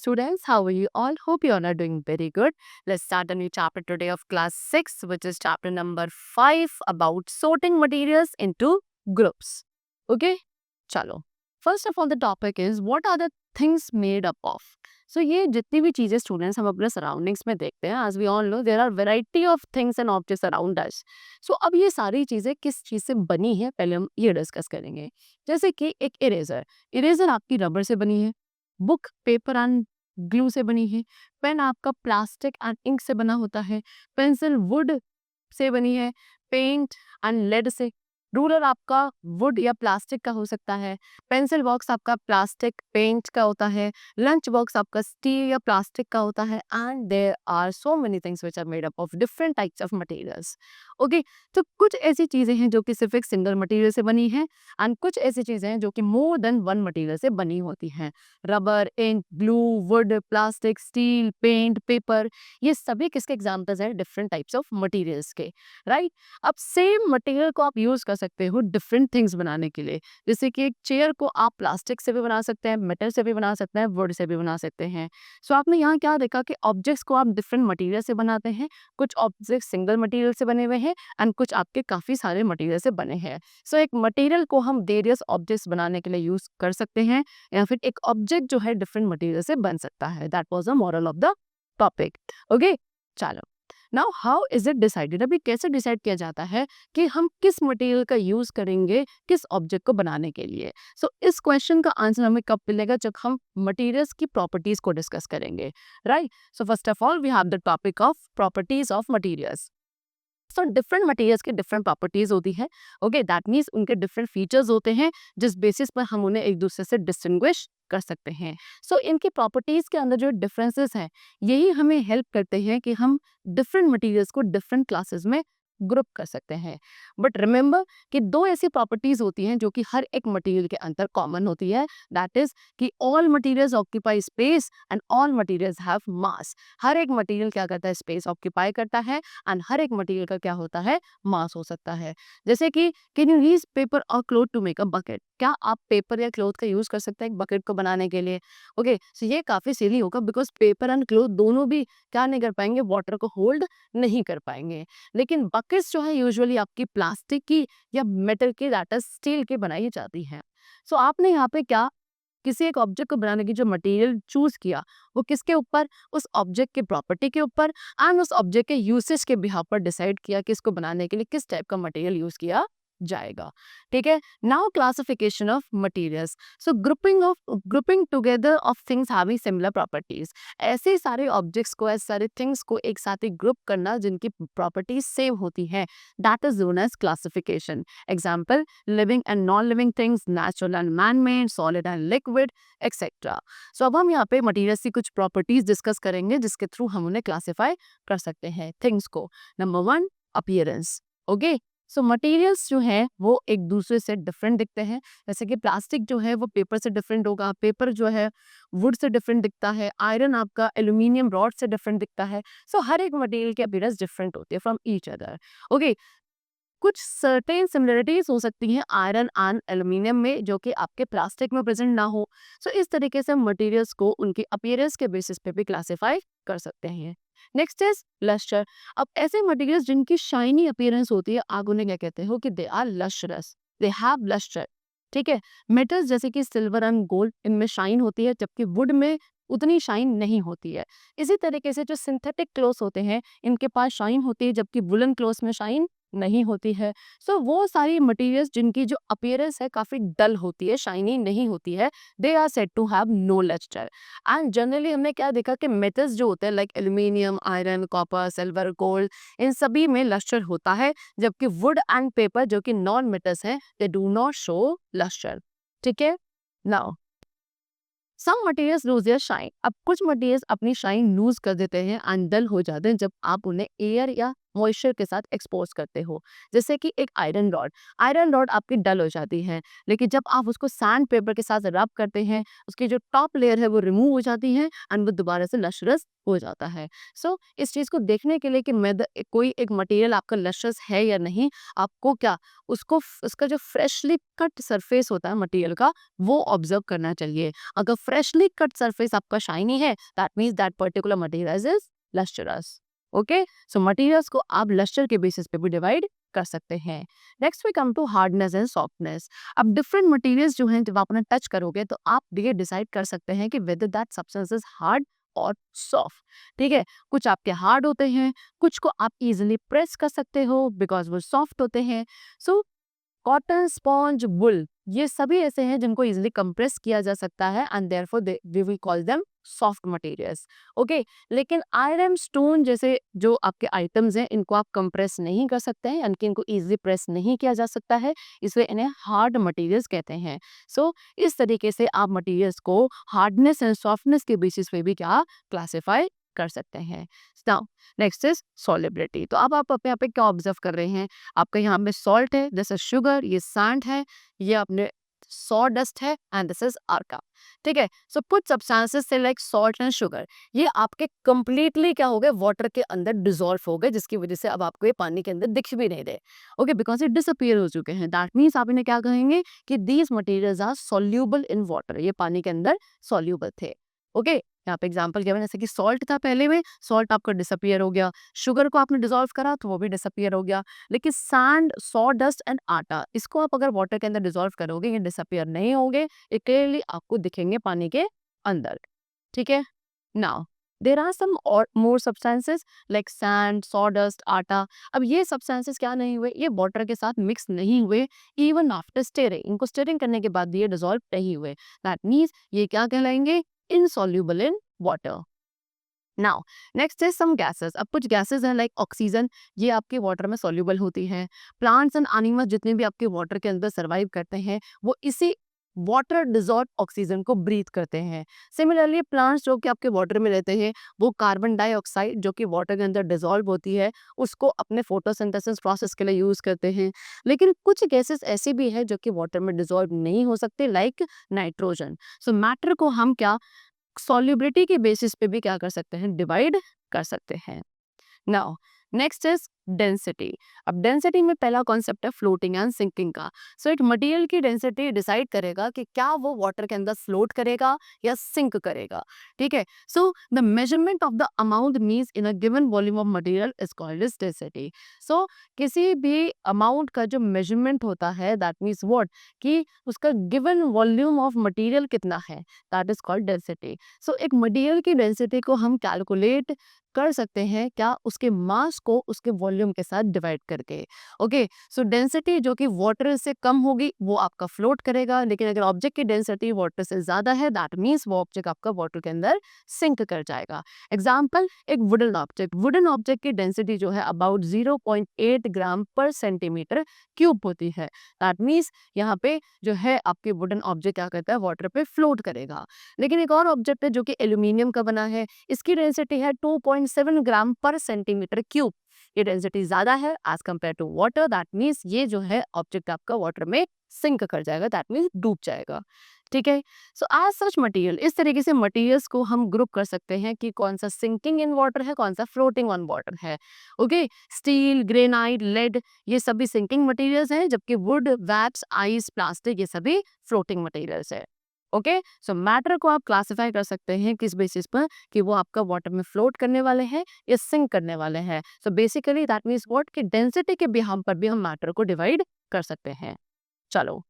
students, how are you all? Hope you all are doing very good. Let's start a new chapter today of class 6, which is chapter number 5 about sorting materials into groups. Okay? Chalo. First of all, the topic is what are the things made up of? So ये जितनी भी चीजें students हम अपने surroundings में देखते हैं, as we all know, there are variety of things and objects around us. So अब ये सारी चीजें किस चीज से बनी है, पहले हम ये डिस्कस करेंगे. जैसे कि एक इरेजर आपकी रबर से बनी है, बुक पेपर एंड ग्लू से बनी है, पेन आपका प्लास्टिक एंड इंक से बना होता है, पेंसिल वुड से बनी है, पेंट एंड लेड से, रूलर आपका वुड या प्लास्टिक का हो सकता है, पेंसिल बॉक्स आपका प्लास्टिक पेंट का होता है, लंच बॉक्स आपका स्टील या प्लास्टिक का होता है, and there are so many things which are made up of different types of materials. Okay, तो कुछ ऐसी चीजें हैं जो कि सिर्फ एक सिंगल मटेरियल से बनी है, एंड कुछ ऐसी चीजें हैं जो कि मोर देन वन मटेरियल से बनी होती हैं. Rubber, ink, glue, wood, plastic, steel, paint, paper, ये सभी किसके एग्जाम्पल्स हैं? डिफरेंट टाइप्स ऑफ मटेरियल्स के, राइट. अब सेम मटेरियल को आप यूज कर सकते हो डिफरेंट थिंग्स बनाने के लिए. जैसे कि एक चेयर को आप प्लास्टिक से भी बना सकते हैं, मेटल से भी बना सकते हैं, वुड से भी बना सकते हैं. सो आपने यहाँ क्या देखा कि ऑब्जेक्ट्स को आप डिफरेंट मटेरियल से बनाते हैं. कुछ ऑब्जेक्ट सिंगल मटेरियल से बने हुए हैं एंड कुछ आपके काफी सारे मटेरियल से बने हैं. सो एक मटेरियल को हम वेरियस ऑब्जेक्ट्स बनाने के लिए यूज कर सकते हैं, या फिर एक ऑब्जेक्ट जो है डिफरेंट मटेरियल से बन सकता है. That was the moral of the topic. Okay, चलो. Now how is it decided? अभी कैसे डिसाइड किया जाता है कि हम किस मटेरियल का यूज करेंगे किस ऑब्जेक्ट को बनाने के लिए? सो इस क्वेश्चन का आंसर हमें कब मिलेगा? जब हम मटेरियल्स की प्रॉपर्टीज को डिस्कस करेंगे, right. So first of all we have the topic of properties of materials. So different materials की डिफरेंट प्रॉपर्टीज होती है. ओके, दैट मीन्स उनके डिफरेंट फीचर्स होते हैं जिस बेसिस पर हम उन्हें एक दूसरे से डिस्टिंग्विश कर सकते हैं. सो इनकी प्रॉपर्टीज के अंदर जो डिफरेंसेस हैं यही हमें हेल्प करते हैं कि हम डिफरेंट मटेरियल्स को डिफरेंट क्लासेस में ग्रुप कर सकते हैं. बट रिमेंबर कि दो ऐसी प्रॉपर्टीज होती हैं जो कि हर एक मटेरियल के अंदर कॉमन होती है. दैट इज कि all materials occupy space and all materials have mass. हर एक मटेरियल क्या करता है? स्पेस ऑक्यूपाई करता है, एंड हर एक मटेरियल का क्या होता है? मास हो सकता है. जैसे कि कैन यू यूज पेपर और cloth to make a bucket? क्या आप पेपर या क्लोथ का यूज कर सकते हैं एक बकेट को बनाने के लिए? ओके, सो ये काफी सिली होगा बिकॉज पेपर एंड क्लोथ दोनों भी क्या नहीं कर पाएंगे? वाटर को होल्ड नहीं कर पाएंगे. लेकिन बकेट्स जो है यूजुअली आपकी प्लास्टिक की या मेटल की, दैट इज स्टील की बनाई जाती हैं. सो आपने यहाँ पे क्या किसी एक ऑब्जेक्ट को बनाने की जो मटेरियल चूज किया वो किसके ऊपर? उस ऑब्जेक्ट के प्रॉपर्टी के ऊपर एंड उस ऑब्जेक्ट के यूसेज के बिहाफ पर डिसाइड किया कि इसको बनाने के लिए किस टाइप का मटेरियल यूज किया जाएगा. ठीक है. Now classification of materials. So grouping together of things having similar properties. ऐसे सारे ऑब्जेक्ट्स को, ऐसे सारे थिंग्स को एक साथ ही ग्रुप करना जिनकी प्रॉपर्टीज सेम होती हैं, that is known as classification. Example, living and non living things, natural and man made, solid and liquid, etcetera. So अब हम यहाँ पे मटेरियल्स की कुछ प्रॉपर्टीज डिस्कस करेंगे जिसके थ्रू हम उन्हें क्लासिफाई कर सकते हैं थिंग्स को. Number 1, appearance. ओके, सो मटेरियल्स जो है वो एक दूसरे से डिफरेंट दिखते हैं. जैसे कि प्लास्टिक जो है वो पेपर से डिफरेंट होगा, पेपर जो है वुड से डिफरेंट दिखता है, आयरन आपका एल्यूमिनियम रॉड से डिफरेंट दिखता है. सो हर एक मटेरियल की अपीयरेंस डिफरेंट होती है फ्रॉम ईच अदर. ओके, कुछ सर्टेन सिमिलरिटीज हो सकती हैं आयरन एंड एल्यूमिनियम में जो कि आपके प्लास्टिक में प्रेजेंट ना हो. सो इस तरीके से मटेरियल्स को उनकी अपीयरेंस के बेसिस पे भी क्लासिफाई कर सकते हैं. Next is lustre. अब ऐसे मटेरियल्स जिनकी शाइनी अपीयरेंस होती है, आप उन्हें क्या कहते हो? कि they are lustrous, they have lustre. ठीक है. मेटल्स जैसे कि सिल्वर एंड गोल्ड, इनमें शाइन होती है जबकि वुड में उतनी शाइन नहीं होती है. इसी तरीके से जो सिंथेटिक क्लोथ्स होते हैं इनके पास शाइन होती है जबकि वुलन क्लोथ्स में शाइन नहीं होती है. सो वो सारी मटेरियल्स जिनकी जो अपीयरेंस है काफी डल होती है, शाइनी नहीं होती है, they are said to have no lustre. And generally हमने क्या देखा कि मेटल्स जो होते हैं like aluminium, iron, copper, silver, gold, इन सभी में लस्टर होता है, जबकि वुड एंड पेपर जो कि नॉन मेटल्स हैं they do not show lustre. ठीक है. Now some materials lose their shine. अब कुछ मटेरियल्स अपनी शाइन लूज कर देते हैं एंड डल हो जाते हैं जब आप उन्हें एयर या मॉइस्चर के साथ एक्सपोज करते हो। जैसे कि एक आयरन रॉड आपकी डल हो जाती है, लेकिन जब आप उसको सैंड पेपर के साथ रब करते हैं, उसकी जो टॉप लेयर है वो रिमूव हो जाती है एंड वो दोबारा से लश्रस हो जाता है। सो इस चीज़ को देखने के लिए कि कोई एक मटेरियल आपका लश्रस है या नहीं, आपको क्या उसका जो फ्रेशली कट सरफेस होता है मटेरियल का, वो ऑब्जर्व करना चाहिए। अगर फ्रेशली कट सरफेस आपका शाइनी है, that means that particular material is lustrous. Okay, so materials को आप लस्टर के बेसिस पे भी डिवाइड कर सकते हैं। Next we come to hardness and softness. अब डिफरेंट मटेरियल्स जो हैं जब आप उन्हें टच करोगे तो आप ये डिसाइड कर सकते हैं कि whether that substance is hard और सॉफ्ट। ठीक है, कुछ आपके हार्ड होते हैं, कुछ को आप इजीली प्रेस कर सकते हो बिकॉज वो सॉफ्ट होते हैं। सो कॉटन, स्पॉन्ज, वुल, ये सभी ऐसे हैं जिनको इजीली कंप्रेस किया जा सकता है and therefore we will call them soft materials. Okay, लेकिन आयरन, स्टोन जैसे जो आपके आइटम्स हैं इनको आप कंप्रेस नहीं कर सकते हैं, यानी कि इनको इजीली प्रेस नहीं किया जा सकता है, इसलिए इन्हें हार्ड मटेरियल्स कहते हैं। सो इस तरीके से आप मटेरियल्स को हार्डनेस एंड सॉफ्टनेस के बेसिस पे भी क्या क्लासिफाई कर सकते हैं। Now next is solubility. तो अब आप अपने यहाँ पे क्या ऑब्जर्व कर रहे हैं, आपका यहाँ पे सॉल्ट है, दिस इज शुगर, ये सैंड है, ये अपने सॉ डस्ट है एंड दिस इज आर्का। ठीक है, सो कुछ सब्सटेंसेस से लाइक सॉल्ट एंड शुगर, ये आपके कंप्लीटली क्या हो गए, वाटर के अंदर डिसॉल्व हो गए, जिसकी वजह से अब आपको ये पानी के अंदर दिख भी नहीं रहे। ओके, बिकॉज ये डिसअपियर हो चुके हैं, दैट मीन्स आप इन्हें क्या कहेंगे कि these materials are soluble in water, ये पानी के अंदर सॉल्यूबल थे। ओके, यहाँ पे एग्जांपल क्या है, जैसे कि सॉल्ट था पहले में, सॉल्ट आपका डिसअपियर हो गया, शुगर को आपने डिसॉल्व करा तो वो भी डिसअपियर हो गया, लेकिन सैंड, सॉ डस्ट एंड आटा, इसको आप अगर वाटर के अंदर डिसॉल्व करोगे ये डिसअपियर नहीं होंगे, ये क्लियरली आपको दिखेंगे पानी के अंदर। ठीक है, नाउ देर आर सम और मोर सब्सटेंसेस लाइक सैंड, सॉडस्ट, आटा। अब ये सब्सटेंसेस क्या नहीं हुए, ये वाटर के साथ मिक्स नहीं हुए, इवन आफ्टर स्टीयरिंग, इनको स्टीयरिंग करने के बाद भी ये डिसॉल्व नहीं हुए, दैट मीन्स ये क्या कहलाएंगे, insoluble in water. Now next is some gases. अब कुछ गैसेस हैं लाइक ऑक्सीजन, ये आपके वाटर में सॉल्यूबल होती हैं। प्लांट्स एंड एनिमल्स जितने भी आपके वाटर के अंदर सर्वाइव करते हैं वो इसी वाटर डिजॉल्व ऑक्सीजन को ब्रीथ करते हैं। सिमिलरली प्लांट्स जो कि आपके वाटर में रहते हैं वो कार्बन डाइऑक्साइड जो कि वाटर के अंदर डिजॉल्व होती है उसको अपने फोटोसिंथेसिस प्रोसेस के लिए यूज करते हैं। लेकिन कुछ गैसेस ऐसी भी है जो कि वाटर में डिजॉल्व नहीं हो सकते, लाइक नाइट्रोजन। सो मैटर को हम क्या सॉल्युबिलिटी के बेसिस पे भी क्या कर सकते हैं, डिवाइड कर सकते हैं। Now next is density. अब डेंसिटी में पहला कॉन्सेप्ट है फ्लोटिंग एंड सिंकिंग का। सो एक मटेरियल की डेंसिटी डिसाइड करेगा कि क्या वो वाटर के अंदर फ्लोट करेगा या सिंक करेगा। ठीक है, so the measurement of the amount means in a given volume of material is called is density. So किसी भी अमाउंट का जो मेजरमेंट होता है दैट मीन्स व्हाट, कि उसका गिवन वॉल्यूम ऑफ मटेरियल कितना है, दैट इज कॉल्ड डेंसिटी। सो एक मटेरियल की डेंसिटी को हम कैलकुलेट कर सकते हैं क्या, उसके मास को उसके वॉल्यूम के साथ डिवाइड करके। ओके, सो डेंसिटी जो कि वाटर से कम होगी वो आपका फ्लोट करेगा, लेकिन अगर ऑब्जेक्ट की डेंसिटी वाटर से ज्यादा है दैट मीन्स वो ऑब्जेक्ट आपका वाटर के अंदर सिंक कर जाएगा। एग्जाम्पल, एक वुडन ऑब्जेक्ट की डेंसिटी जो है अबाउट 0.8 ग्राम पर सेंटीमीटर क्यूब होती है, दैट मीन्स यहाँ पे जो है आपके वुडन ऑब्जेक्ट क्या करता है, वाटर पे फ्लोट करेगा। लेकिन एक और ऑब्जेक्ट है जो कि एल्यूमिनियम का बना है, इसकी डेंसिटी है 2.7 ग्राम पर सेंटीमीटर क्यूब, ये डेंसिटी ज्यादा है as compare to water, that means ये जो है ऑब्जेक्ट आपका वाटर में सिंक कर जाएगा, दैट मीन्स डूब जाएगा। ठीक है, सो एज सच मटेरियल, इस तरीके से मटेरियल्स को हम ग्रुप कर सकते हैं कि कौन सा सिंकिंग इन वाटर है, कौन सा फ्लोटिंग ऑन वाटर है। ओके, स्टील, ग्रेनाइट, लेड, ये सभी सिंकिंग मटेरियल्स हैं, जबकि वुड, वैक्स, आइस, प्लास्टिक ये सभी फ्लोटिंग मटेरियल्स है। ओके, सो मैटर को आप क्लासिफाई कर सकते हैं किस बेसिस पर, कि वो आपका वाटर में फ्लोट करने वाले हैं या सिंक करने वाले हैं। So basically that means what, कि डेंसिटी के बिहाम पर भी हम मैटर को डिवाइड कर सकते हैं। चलो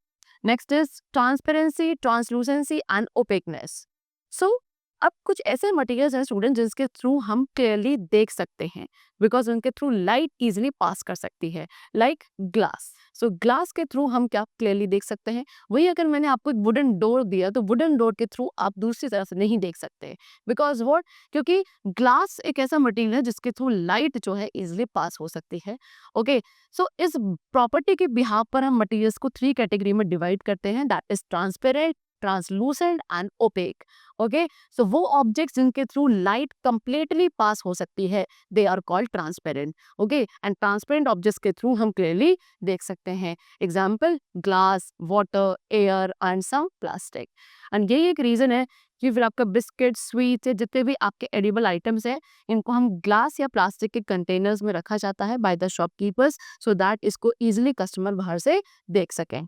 next is transparency, translucency and opaqueness. So अब कुछ ऐसे मटेरियल्स हैं स्टूडेंट जिसके थ्रू हम क्लियरली देख सकते हैं बिकॉज उनके थ्रू लाइट इजीली पास कर सकती है, लाइक ग्लास। सो ग्लास के थ्रू हम क्या क्लियरली देख सकते हैं। वही अगर मैंने आपको एक वुडन डोर दिया तो वुडन डोर के थ्रू आप दूसरी तरफ से नहीं देख सकते, बिकॉज व्हाट, क्योंकि ग्लास एक ऐसा मटेरियल है जिसके थ्रू लाइट जो है इजिली पास हो सकती है। ओके, सो इस प्रॉपर्टी के बिहाफ पर हम मटेरियल्स को 3 कैटेगरी में डिवाइड करते हैं, that is transparent, translucent and opaque. Okay, so वो ऑब्जेक्ट्स जिनके थ्रू लाइट कंप्लीटली पास हो सकती है, they are called transparent. Okay, and transparent objects के थ्रू हम क्लियरली देख सकते हैं. Example, glass, water, air and some plastic. And यही एक रीजन है कि फिर आपका बिस्किट, स्वीट्स या जितने भी आपके एडिबल आइटम्स हैं, इनको हम ग्लास या प्लास्टिक के कंटेनर्स में रखा जाता है by the shopkeepers, so that इसको इजीली कस्टमर बाहर से देख सकें.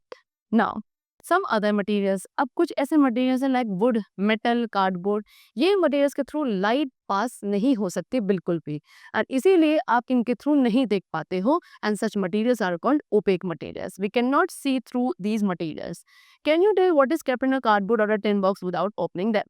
नाउ सम अदर मटेरियल्स, अब कुछ ऐसे मटेरियल्स हैं लाइक वुड, मेटल, कार्डबोर्ड. ये मटेरियल्स के थ्रू लाइट पास नहीं हो सकती बिल्कुल भी, और इसीलिए आप इनके थ्रू नहीं देख पाते हो. And such materials are called opaque materials. We can not see through these materials. Can you tell what is kept in a cardboard or a tin box without opening them?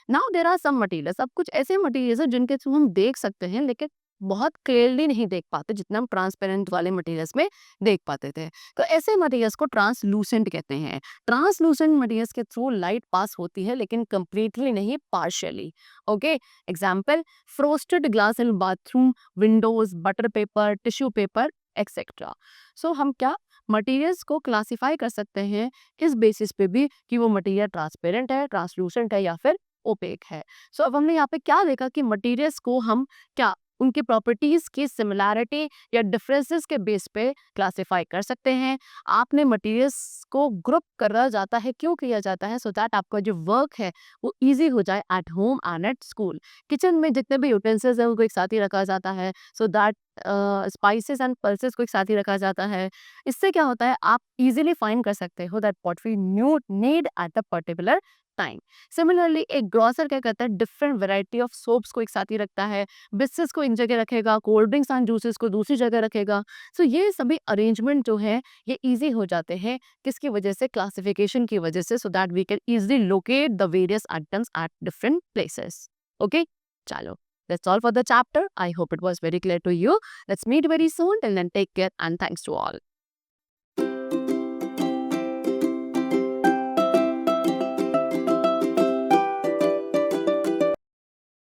Now there are some materials, अब कुछ ऐसे materials हैं जिनके through हम देख सकते हैं लेकिन बहुत क्लियरली नहीं देख पाते जितना हम ट्रांसपेरेंट वाले मटेरियल्स में देख पाते थे. तो ऐसे मटेरियल्स को ट्रांसलूसेंट कहते हैं. ट्रांसलूसेंट मटेरियल्स के थ्रू लाइट पास होती है लेकिन कंप्लीटली नहीं, partially. Okay, example, frosted glass in bathroom, windows, butter paper, tissue paper, etcetera. So हम क्या मटेरियल्स को क्लासिफाई कर सकते हैं इस बेसिस पे भी कि वो मटेरियल ट्रांसपेरेंट है, ट्रांसलूसेंट है या फिर ओपेक है. सो अब हमने यहाँ पे क्या देखा कि मटेरियल्स को हम क्या उनकी प्रॉपर्टीज की सिमिलैरिटी या डिफरेंसेस के बेस पे क्लासिफाई कर सकते हैं. आपने मटेरियल्स को ग्रुप करा जाता है, क्यों किया जाता है? सो दैट आपका जो वर्क है वो इजी हो जाए at home and at school. Kitchen में जितने भी यूटेंसिल्स हैं उनको एक साथ ही रखा जाता है, so that spices and pulses को एक साथ ही रखा जाता है. इससे क्या होता है, आप इजीली फाइंड कर सकते हो that what we need at a particular time. Similarly एक ग्रोसर क्या करता है, डिफरेंट वैरायटी ऑफ सोप्स को एक साथ ही रखता है, बिस्किट्स को एक जगह रखेगा, कोल्ड ड्रिंक्स एंड जूसेस को दूसरी जगह रखेगा. सो ये सभी अरेंजमेंट जो है ये इजी हो जाते हैं, किसकी वजह से? क्लासिफिकेशन की वजह से, so that we can easily locate the various items at different places. Okay, चलो, that's all for the chapter. I hope it was very clear to you. Let's meet very soon. Till then, take care and thanks to all.